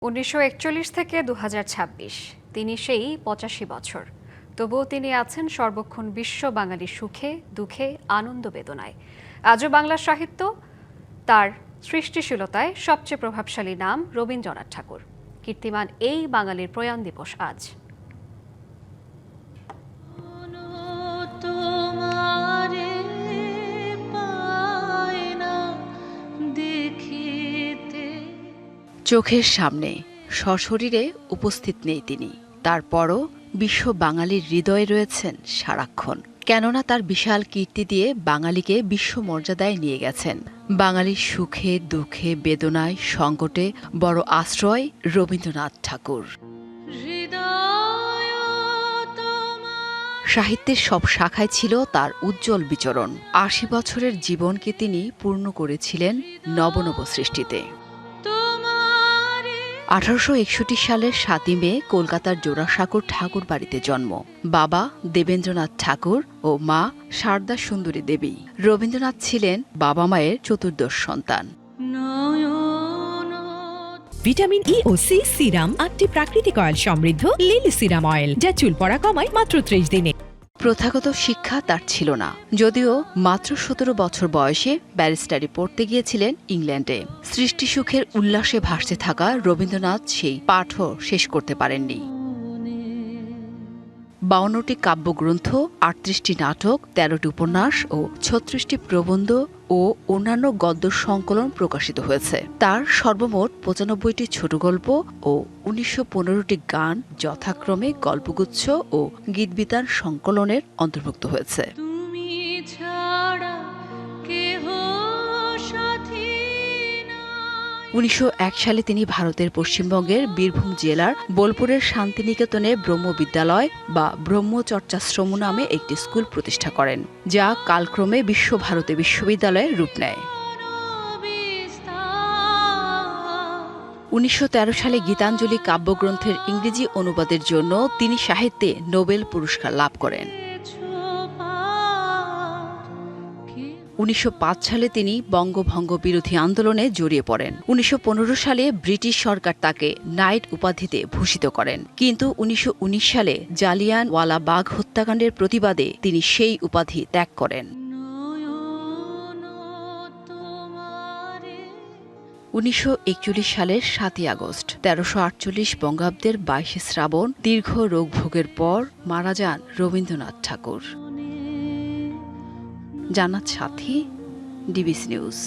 ১৯৪১ থেকে ২০২৬ তিনি সেই ৮৫ বছর। তবুও তিনি আছেন সর্বক্ষণ বিশ্ব বাঙালির সুখে দুঃখে আনন্দ বেদনায়। আজও বাংলা সাহিত্য তার সৃষ্টিশীলতায় সবচেয়ে প্রভাবশালী নাম রবীন্দ্রনাথ ঠাকুর। কীর্তিমান এই বাঙালির প্রয়াণ দিবস আজ। চোখের সামনে সশরীরে উপস্থিত নেই তিনি, তারপরও বিশ্ব বাঙালির হৃদয়ে রয়েছেন সারাক্ষণ। কেননা তার বিশাল কীর্তি দিয়ে বাঙালিকে বিশ্ব মর্যাদায় নিয়ে গেছেন। বাঙালির সুখে দুঃখে বেদনায় সংকটে বড় আশ্রয় রবীন্দ্রনাথ ঠাকুর। সাহিত্যের সব শাখায় ছিল তার উজ্জ্বল বিচরণ। ৮০ বছরের জীবনকে তিনি পূর্ণ করেছিলেন নবনব সৃষ্টিতে। ১৮৬১ সালের ৭ই মে কলকাতার জোড়াসাঁকোর ঠাকুর বাড়িতে জন্ম। বাবা দেবেন্দ্রনাথ ঠাকুর ও মা শারদা সুন্দরী দেবী। রবীন্দ্রনাথ ছিলেন বাবা মায়ের চতুর্দশ সন্তান। ভিটামিন ই ও সি সিরাম ৮টি প্রাকৃতিক অয়েল সমৃদ্ধ লিলি সিরাম অয়েল, যা চুল পড়া কমায় মাত্র ৩০ দিনে। প্রথাগত শিক্ষা তার ছিল না, যদিও মাত্র ১৭ বছর বয়সে ব্যারিস্টারি পড়তে গিয়েছিলেন ইংল্যান্ডে। সৃষ্টিসুখের উল্লাসে ভাসতে থাকা রবীন্দ্রনাথ সেই পাঠও শেষ করতে পারেননি। ৫২টি কাব্যগ্রন্থ, ৩৮টি নাটক, ১৩টি উপন্যাস ও ৩৬টি প্রবন্ধ ও অন্যান্য গদ্য সংকলন প্রকাশিত হয়েছে। তার সর্বমোট ৯৫টি ছোট গল্প ও ১৯১৫টি গান যথাক্রমে গল্পগুচ্ছ ও গীতবিতান সংকলনের অন্তর্ভুক্ত হয়েছে। ১৯০১ সালে তিনি ভারতের পশ্চিমবঙ্গের বীরভূম জেলার বোলপুরের শান্তিনিকেতনে ব্রহ্মবিদ্যালয় বা ব্রহ্মচর্চাশ্রম নামে একটি স্কুল প্রতিষ্ঠা করেন, যা কালক্রমে বিশ্বভারতী বিশ্ববিদ্যালয়ের রূপ নেয়। ১৯১৩ সালে গীতাঞ্জলি কাব্যগ্রন্থের ইংরেজি অনুবাদের জন্য তিনি সাহিত্যে নোবেল পুরস্কার লাভ করেন। ১৯০৫ সালে তিনি বঙ্গভঙ্গ বিরোধী আন্দোলনে জড়িয়ে পড়েন। ১৯১৫ সালে ব্রিটিশ সরকার তাকে নাইট উপাধিতে ভূষিত করেন, কিন্তু ১৯১৯ সালে জালিয়ানওয়ালাবাগ হত্যাকাণ্ডের প্রতিবাদে তিনি সেই উপাধি ত্যাগ করেন। ১৯৪১ সালের ৭ই আগস্ট ১৩৪৮ বঙ্গাব্দের ২২ শ্রাবণ দীর্ঘ রোগভোগের পর মারা যান রবীন্দ্রনাথ ঠাকুর। জান্নাত সাথী, ডিবিসি নিউজ।